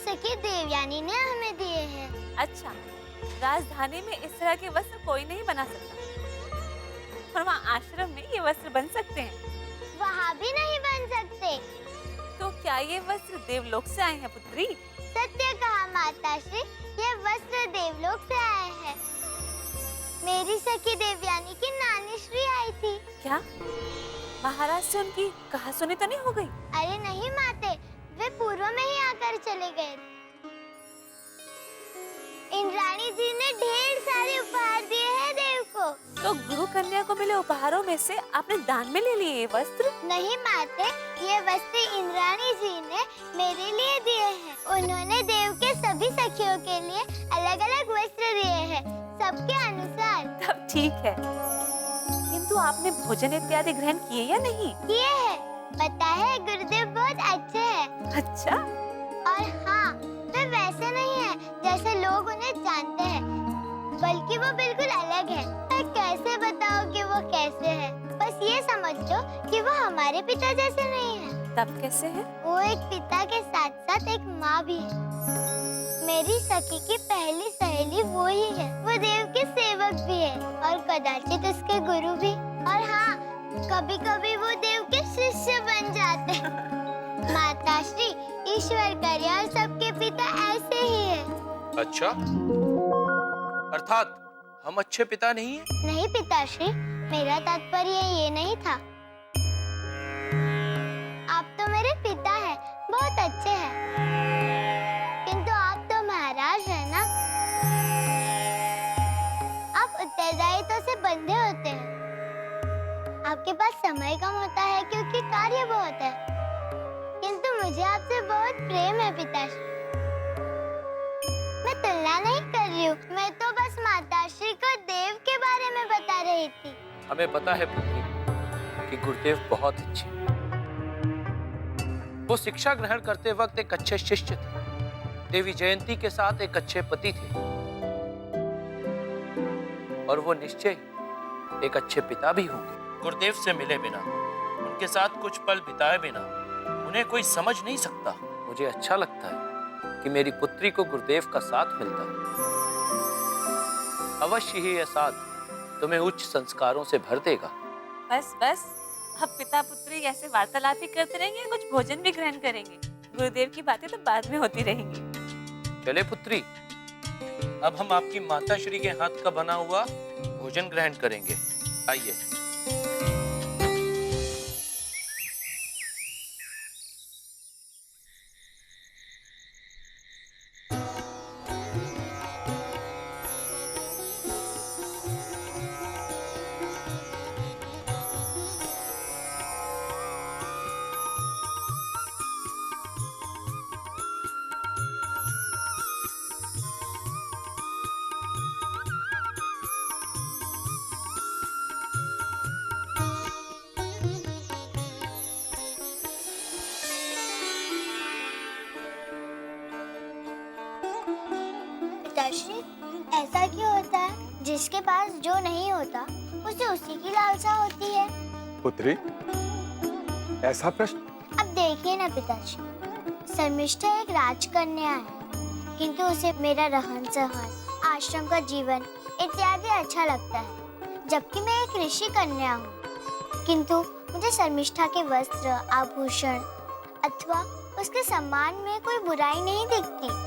सखी देवयानी ने हमें दिए हैं। अच्छा, राजधानी में इस तरह के वस्त्र कोई नहीं बना सकता और वहाँ आश्रम में ये वस्त्र बन सकते हैं? वहाँ भी नहीं बन सकते। तो क्या ये वस्त्र देवलोक से आए हैं पुत्री? सत्य कहा माताश्री, ये वस्त्र देवलोक से आए हैं। मेरी सखी देवयानी की नानी श्री आई थी। क्या महाराज से उनकी कहा सुनी तो नहीं हो गई? अरे नहीं माते, वे पूर्व में ही आकर चले गए। इंद्राणी जी ने ढेर सारे उपहार दिए हैं देव को। तो गुरु कन्या को मिले उपहारों में से आपने दान में ले लिए ये वस्त्र? नहीं माते, ये वस्त्र इंद्राणी जी ने मेरे लिए दिए हैं। उन्होंने देव के सभी सखियों के लिए अलग अलग वस्त्र दिए हैं, सबके अनुसार। तब ठीक है, किंतु आपने भोजन इत्यादि ग्रहण किए या नहीं? किए हैं। पता है गुरुदेव बहुत अच्छे हैं। अच्छा। और हाँ, वे वैसे नहीं है जैसे लोग उन्हें जानते हैं, बल्कि वो बिल्कुल अलग है। मैं कैसे बताऊं कि वो कैसे है? बस ये समझ लो कि वो हमारे पिता जैसे नहीं है। तब कैसे है? वो एक पिता के साथ साथ एक माँ भी है। मेरी सखी की पहली सहेली वो ही है। वो देव के सेवक भी है और कदाचित उसके गुरु भी। और हाँ, कभी कभी वो देव के शिष्य बन जाते हैं। माताश्री, ईश्वर करे और सबके पिता ऐसे ही है। अच्छा, अर्थात हम अच्छे पिता नहीं हैं? नहीं पिताश्री, मेरा तात्पर्य ये नहीं था। आप तो मेरे पिता हैं, बहुत अच्छे हैं, किंतु आप तो महाराज हैं ना। आप उत्तरदायित्व से बंधे होते हैं। आपके पास समय कम होता है क्योंकि कार्य बहुत है, किंतु मुझे आपसे बहुत प्रेम है पिताश्री। मैं तुलना नहीं कर रही हूँ, मैं तो बस माताश्री को देव के बारे में बता रही थी। हमें पता है पुत्री कि गुरुदेव बहुत अच्छे हैं। वो शिक्षा ग्रहण करते वक्त एक अच्छे शिष्य थे, देवी जयंती के साथ एक अच्छे पति थे, और वो निश्चय ही एक अच्छे पिता भी होंगे। गुरुदेव से मिले बिना, उनके साथ कुछ पल बिताए बिना उन्हें कोई समझ नहीं सकता। मुझे अच्छा लगता है कि मेरी पुत्री को गुरुदेव का साथ मिलता है। अवश्य ही यह साथ तुम्हें उच्च संस्कारों से भर देगा। बस बस, अब पिता पुत्री ऐसे वार्तालाप ही करते रहेंगे, कुछ भोजन भी ग्रहण करेंगे। गुरुदेव की बातें तो बाद में होती रहेंगी। चले पुत्री, अब हम आपकी माता श्री के हाथ का बना हुआ भोजन ग्रहण करेंगे। आइए। पिताश्री, ऐसा क्यों होता है? जिसके पास जो नहीं होता उसे उसी की लालसा होती है। पुत्री, ऐसा प्रश्न? अब देखिए ना पिताश्री, शर्मिष्ठा एक राजकन्या है, किंतु उसे मेरा रहन सहन, आश्रम का जीवन इत्यादि अच्छा लगता है, जबकि मैं एक ऋषि कन्या हूँ। किंतु मुझे शर्मिष्ठा के वस्त्र, आभूषण अथवा उसके सम्मान में कोई बुराई नहीं दिखती।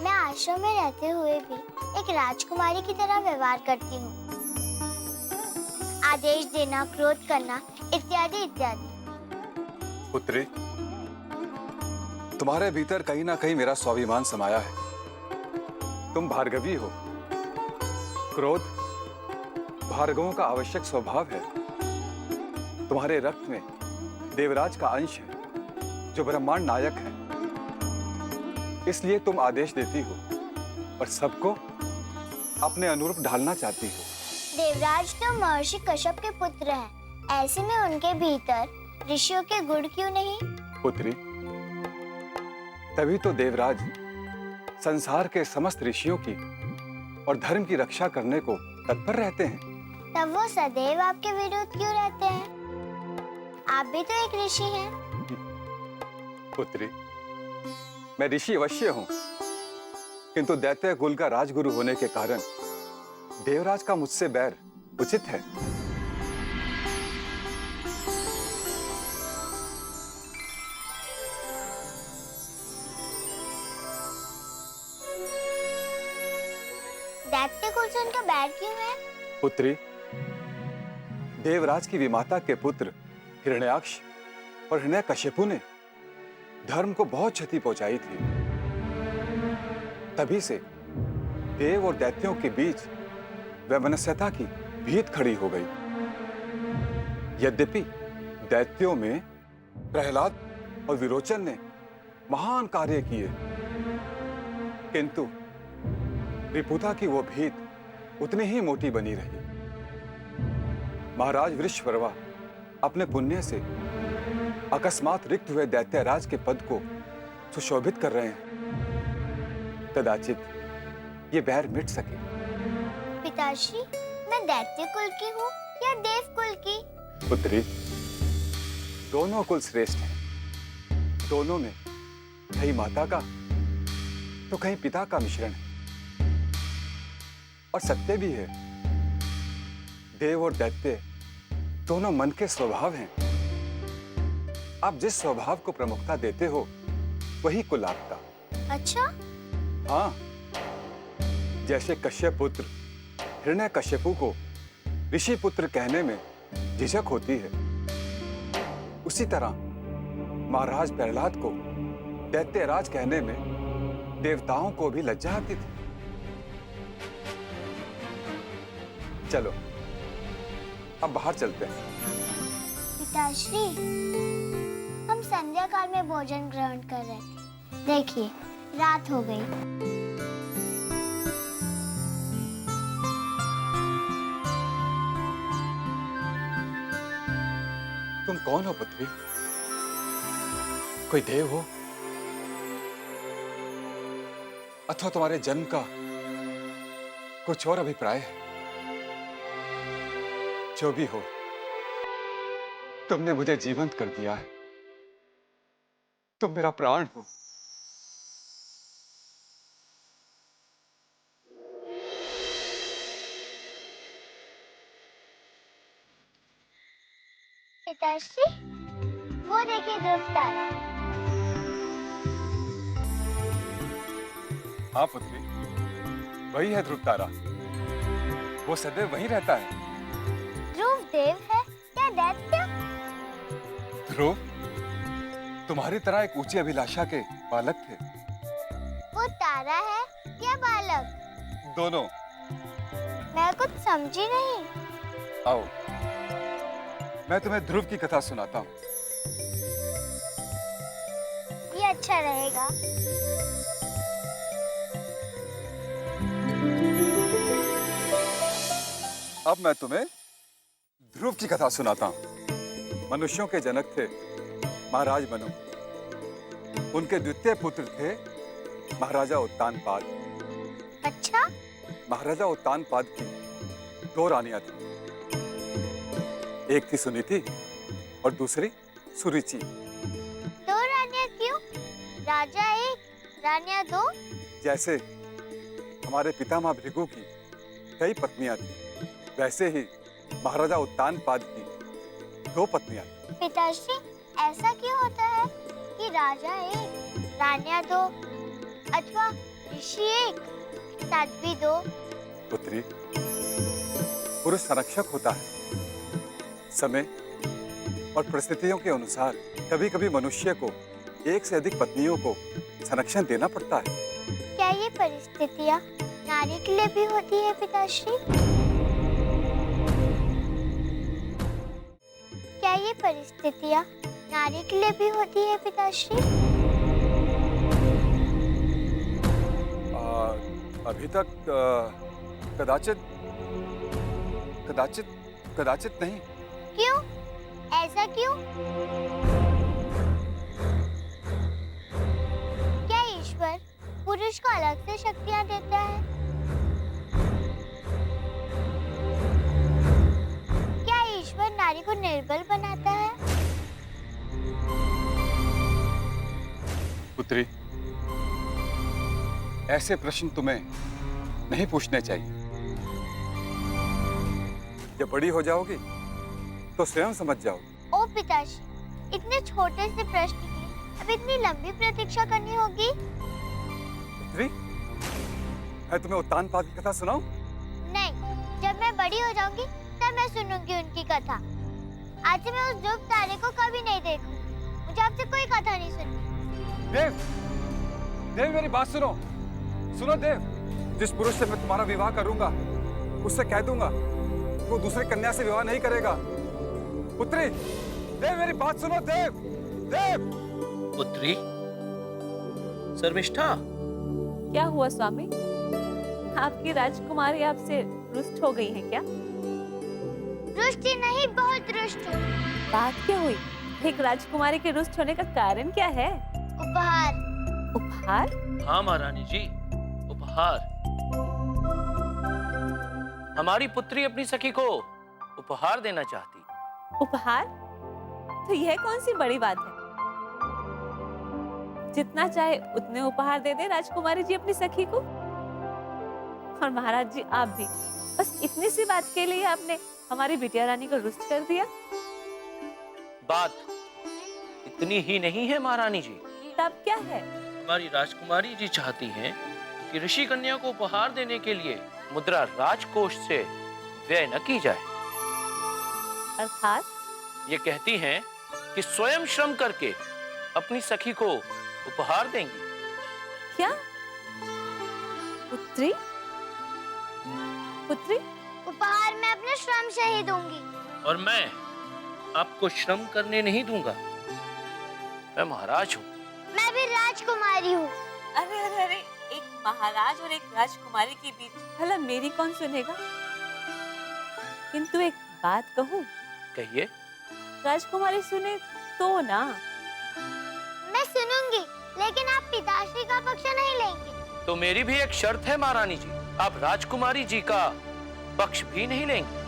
मैं आश्रम में रहते हुए भी एक राजकुमारी की तरह व्यवहार करती हूँ। आदेश देना, क्रोध करना इत्यादि इत्यादि। पुत्री, तुम्हारे भीतर कहीं ना कहीं मेरा स्वाभिमान समाया है। तुम भार्गवी हो। क्रोध भार्गवों का आवश्यक स्वभाव है। तुम्हारे रक्त में देवराज का अंश है, जो ब्रह्मांड नायक है। इसलिए तुम आदेश देती हो और सबको अपने अनुरूप ढालना चाहती हो। देवराज तो महर्षि कश्यप के पुत्र हैं, ऐसे में उनके भीतर ऋषियों के गुण क्यों नहीं? पुत्री, तभी तो देवराज संसार के समस्त ऋषियों की और धर्म की रक्षा करने को तत्पर रहते हैं। तब वो सदैव आपके विरुद्ध क्यों रहते हैं? आप भी तो एक ऋषि हैं। पुत्री, मैं ऋषि अवश्य हूं, किंतु दैत्य कुल का राजगुरु होने के कारण देवराज का मुझसे बैर उचित है। दैत्य कुल से उनका बैर क्यों है? पुत्री, देवराज की विमाता के पुत्र हिरण्याक्ष और हिरण्यकश्यपु ने धर्म को बहुत क्षति पहुंचाई थी। तभी से देव और दैत्यों के बीच वैमनस्यता की भीत खड़ी हो गई। यद्यपि दैत्यों में प्रहलाद और विरोचन ने महान कार्य किए, किंतु रिपुता की वो भीत उतनी ही मोटी बनी रही। महाराज वृषपर्वा अपने पुण्य से अकस्मात रिक्त हुए दैत्यराज के पद को सुशोभित कर रहे हैं। कदाचित ये बैर मिट सके। पिताश्री, मैं दैत्य कुल की हूँ या देव कुल की? पुत्री, दोनों कुल श्रेष्ठ हैं। दोनों में कहीं माता का तो कहीं पिता का मिश्रण है। और सत्य भी है, देव और दैत्य दोनों मन के स्वभाव हैं। आप जिस स्वभाव को प्रमुखता देते हो वही कुल आपका। अच्छा? हाँ, जैसे कश्यप पुत्र हिरण्यकश्यपु को ऋषि पुत्र कहने में झिझक होती है, उसी तरह महाराज प्रहलाद को दैत्यराज कहने में देवताओं को भी लज्जा आती थी। चलो अब बाहर चलते हैं। पिताश्री, हम संध्या काल में भोजन ग्रहण कर रहे थे। देखिए, रात हो गई। तुम कौन हो पुत्री? कोई देव हो अथवा तुम्हारे जन्म का कुछ और अभिप्राय है? जो भी हो, तुमने मुझे जीवंत कर दिया है। तुम मेरा प्राण हो। पिताश्री, वो देखिए ध्रुव तारा। हाँ पुत्री, वही है ध्रुव तारा। वो सदैव वहीं रहता है। ध्रुव देव है या दैत्य? ध्रुव तुम्हारी तरह एक ऊंची अभिलाषा के बालक थे। वो तारा है या बालक? दोनों। मैं कुछ समझी नहीं। आओ, मैं तुम्हें ध्रुव की कथा सुनाता हूँ। ये अच्छा रहेगा। अब मैं तुम्हें ध्रुव की कथा सुनाता हूँ। मनुष्यों के जनक थे महाराज मनु। उनके द्वितीय पुत्र थे महाराजा उत्तानपाद। अच्छा? महाराजा उत्तानपाद की दो रानियां थी। एक थी सुनीति और दूसरी सुरुचि। दो रानियां क्यों? राजा एक, रानियां दो? जैसे हमारे पितामह भृगु की कई पत्नियां थी, वैसे ही महाराजा उत्तानपाद की दो पत्नियां थी। पिताश्री, ऐसा क्यों होता है कि राजा एक, रानियां दो, अथवा ऋषि एक, साध्वी दो? पुत्री, पुरुष संरक्षक होता है। समय और परिस्थितियों के अनुसार कभी-कभी मनुष्य को एक से अधिक पत्नियों को संरक्षण देना पड़ता है। क्या ये परिस्थितियाँ नारी के लिए भी होती है पिताश्री? क्या ये परिस्थितियाँ नारी के लिए भी होती है पिताश्री? अभी तक कदाचित नहीं। क्यों? ऐसा क्यों? क्या ईश्वर पुरुष को अलग से शक्तियाँ देता है? क्या ईश्वर नारी को निर्बल बनाता है? पुत्री, ऐसे प्रश्न तुम्हें नहीं पूछने चाहिए। जब बड़ी हो जाओगी तो स्वयं समझ जाओगी। ओ पिताश्री, इतने छोटे से प्रश्न की अब इतनी लंबी प्रतीक्षा करनी होगी? पुत्री, मैं तुम्हें उत्तान पाद की कथा सुनाऊं? नहीं, जब मैं बड़ी हो जाऊंगी तब मैं सुनूंगी उनकी कथा। आज से मैं उस ध्रुव तारे को कभी नहीं देखूंगी। मुझे आपसे कोई कथा नहीं सुननी। देव, देव मेरी बात सुनो। सुनो देव, जिस पुरुष से मैं तुम्हारा विवाह करूंगा उससे कह दूंगा वो दूसरी कन्या से विवाह नहीं करेगा। पुत्री, देव मेरी बात सुनो। देव, देव। पुत्री, शर्मिष्ठा, क्या हुआ स्वामी? आपकी राजकुमारी आपसे रुष्ट हो गई है क्या? रुष्ट नहीं, बहुत रुष्ट हूँ। बात क्या हुई? एक राजकुमारी के रुष्ट होने का कारण क्या है? उपहार। उपहार? हाँ महारानी जी, उपहार। हमारी पुत्री अपनी सखी को उपहार देना चाहती। उपहार? तो यह कौन सी बड़ी बात है? जितना चाहे उतने उपहार दे दे राजकुमारी जी अपनी सखी को। और महाराज जी आप भी, बस इतनी सी बात के लिए आपने हमारी बिटिया रानी को रुष्ट कर दिया। बात इतनी ही नहीं है महारानी जी। तब क्या है? हमारी राजकुमारी जी चाहती हैं कि ऋषि कन्या को उपहार देने के लिए मुद्रा राजकोष से व्यय न की जाए। अर्थात? ये कहती हैं कि स्वयं श्रम करके अपनी सखी को उपहार देंगी। क्या? पुत्री? पुत्री? उपहार मैं अपने श्रम से ही दूंगी। और मैं आपको श्रम करने नहीं दूंगा। मैं महाराज हूँ। मैं भी राजकुमारी हूँ। अरे अरे अरे, एक महाराज और एक राजकुमारी के बीच भला मेरी कौन सुनेगा? किंतु एक बात कहूँ? कहिए। राजकुमारी सुने तो ना। मैं सुनूंगी, लेकिन आप पिताश्री का पक्ष नहीं लेंगे। तो मेरी भी एक शर्त है महारानी जी, आप राजकुमारी जी का पक्ष भी नहीं लेंगे।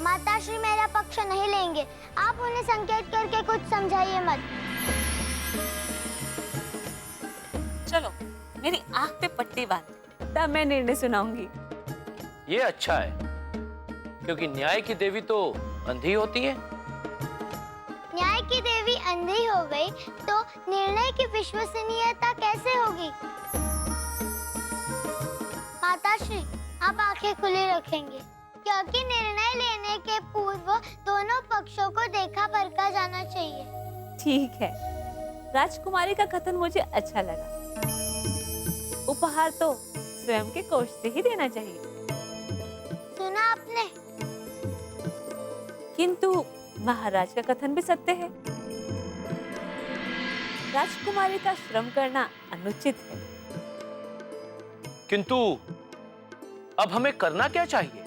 माताश्री मेरा पक्ष नहीं लेंगे। आप उन्हें संकेत करके कुछ समझाइए मत। चलो मेरी आंख पे पट्टी बांध, तब मैं निर्णय सुनाऊंगी। ये अच्छा है, क्योंकि न्याय की देवी तो अंधी होती है। न्याय की देवी अंधी हो गई तो निर्णय की विश्वसनीयता कैसे होगी? माताश्री, आप आंखें खुली रखेंगे, क्योंकि निर्णय लेने के पूर्व दोनों पक्षों को देखा परखा जाना चाहिए। ठीक है, राजकुमारी का कथन मुझे अच्छा लगा। उपहार तो स्वयं के कोष से ही देना चाहिए। सुना आपने? किंतु महाराज का कथन भी सत्य है। राजकुमारी का श्रम करना अनुचित है। किंतु अब हमें करना क्या चाहिए?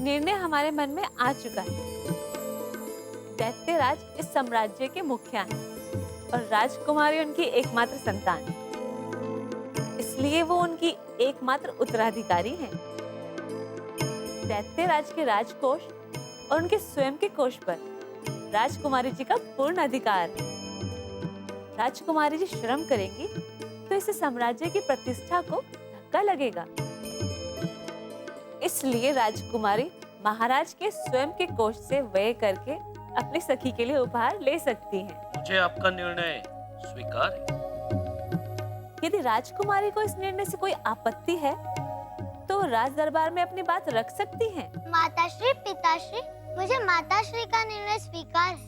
निर्णय हमारे मन में आ चुका है। दैत्यराज इस साम्राज्य के मुखिया हैं और राजकुमारी उनकी एकमात्र संतान है। इसलिए वो उनकी एकमात्र उत्तराधिकारी हैं। दैत्यराज के राजकोष और उनके स्वयं के कोष पर राजकुमारी जी का पूर्ण अधिकार है। राजकुमारी जी श्रम करेंगी तो इससे साम्राज्य की प्रतिष्ठा को धक्का लगेगा। इसलिए राजकुमारी महाराज के स्वयं के कोष से व्यय करके अपनी सखी के लिए उपहार ले सकती हैं। मुझे आपका निर्णय स्वीकार है। यदि राजकुमारी को इस निर्णय से कोई आपत्ति है तो राज दरबार में अपनी बात रख सकती हैं। माताश्री, पिताश्री, मुझे माताश्री का निर्णय स्वीकार है।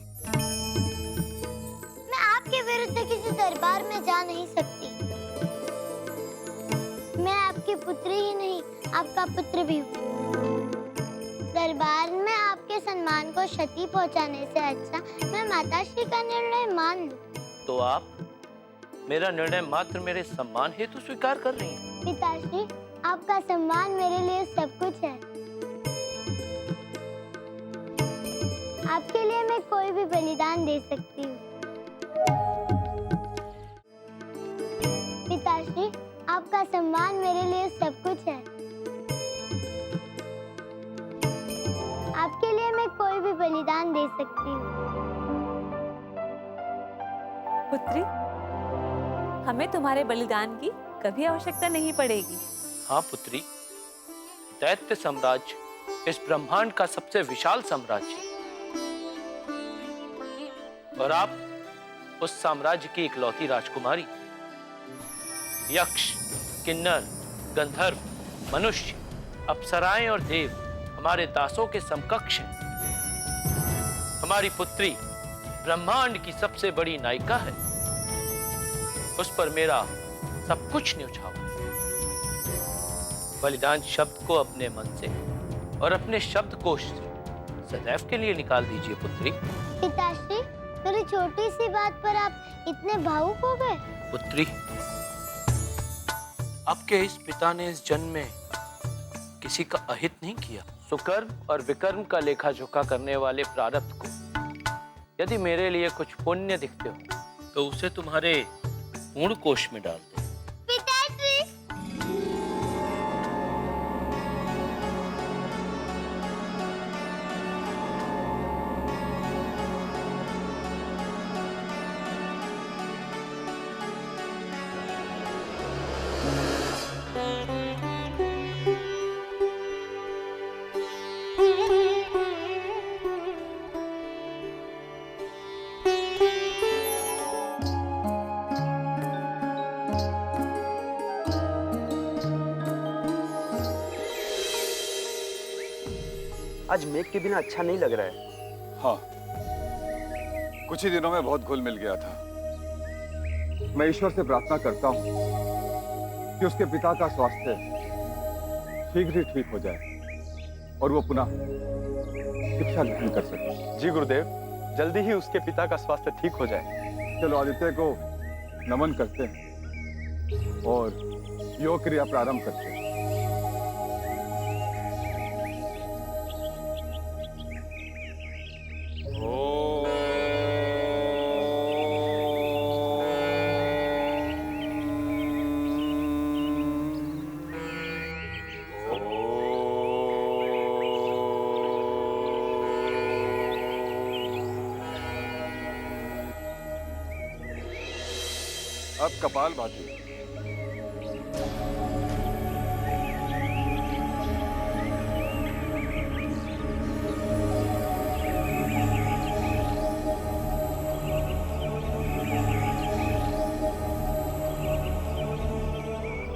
मैं आपके विरुद्ध किसी दरबार में जा नहीं सकती। मैं आपकी पुत्री ही नहीं, आपका पुत्र भी हूँ। दरबार में आपके सम्मान को क्षति पहुँचाने से अच्छा मैं माताश्री का निर्णय मान लूं। तो आप मेरा निर्णय मात्र मेरे सम्मान हेतु स्वीकार कर रही हैं। पिताश्री, आपका सम्मान मेरे लिए सब कुछ है। आपके लिए मैं कोई भी बलिदान दे सकती हूँ। पिताश्री, आपका सम्मान मेरे लिए सब कुछ है। आपके लिए मैं कोई भी बलिदान दे सकती हूँ। पुत्री, हमें तुम्हारे बलिदान की कभी आवश्यकता नहीं पड़ेगी। हाँ पुत्री, दैत्य साम्राज्य इस ब्रह्मांड का सबसे विशाल साम्राज्य है और आप उस साम्राज्य की इकलौती राजकुमारी। यक्ष, किन्नर, गंधर्व, मनुष्य, अप्सराएं और देव हमारे दासों के समकक्ष हैं। हमारी पुत्री ब्रह्मांड की सबसे बड़ी नायिका है। उस पर मेरा सब कुछ न्यौछावर है। बलिदान शब्द को अपने मन से और अपने शब्दकोश से सदैव के लिए निकाल दीजिए पुत्री। पिताश्री, मेरी छोटी सी बात पर आप इतने भावुक हो गए। पुत्री, आपके इस पिता ने इस जन्म में किसी का अहित नहीं किया। सुकर्म और विकर्म का लेखा जोखा करने वाले प्रारब्ध को यदि मेरे लिए कुछ पुण्य दिखते हो तो उसे तुम्हारे पूर्ण कोश में डाल दो। पिताश्री, आज मेघ के बिना अच्छा नहीं लग रहा है। हाँ, कुछ ही दिनों में बहुत घुल मिल गया था। मैं ईश्वर से प्रार्थना करता हूँ कि उसके पिता का स्वास्थ्य शीघ्र ही ठीक हो जाए और वो पुनः शिक्षा ग्रहण कर सके। जी गुरुदेव, जल्दी ही उसके पिता का स्वास्थ्य ठीक हो जाए। चलो आदित्य को नमन करते हैं और योग क्रिया प्रारंभ करते हैं। अब कपाल भाती।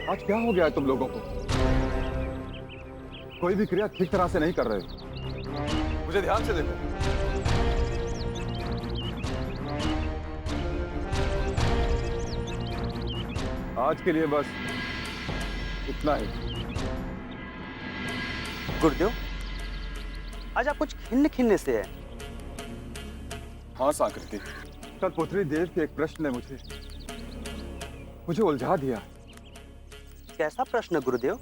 आज क्या हो गया है तुम लोगों को? कोई भी क्रिया ठीक तरह से नहीं कर रहे हो। मुझे ध्यान से देखो। आज के लिए बस इतना ही। गुरुदेव, आज आप कुछ खिन्न खिन्न से हैं। हाँ सांकृति, कल पुत्री देव के एक प्रश्न ने मुझे उलझा दिया। कैसा प्रश्न गुरुदेव?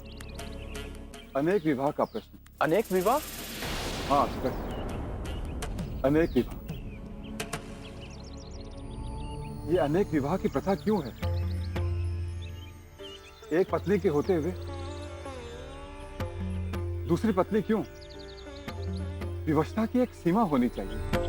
अनेक विवाह का प्रश्न। अनेक विवाह? हाँ अक्षय, अनेक विवाह। ये अनेक विवाह की प्रथा क्यों है? एक पत्नी के होते हुए दूसरी पत्नी क्यों? विवशता की एक सीमा होनी चाहिए।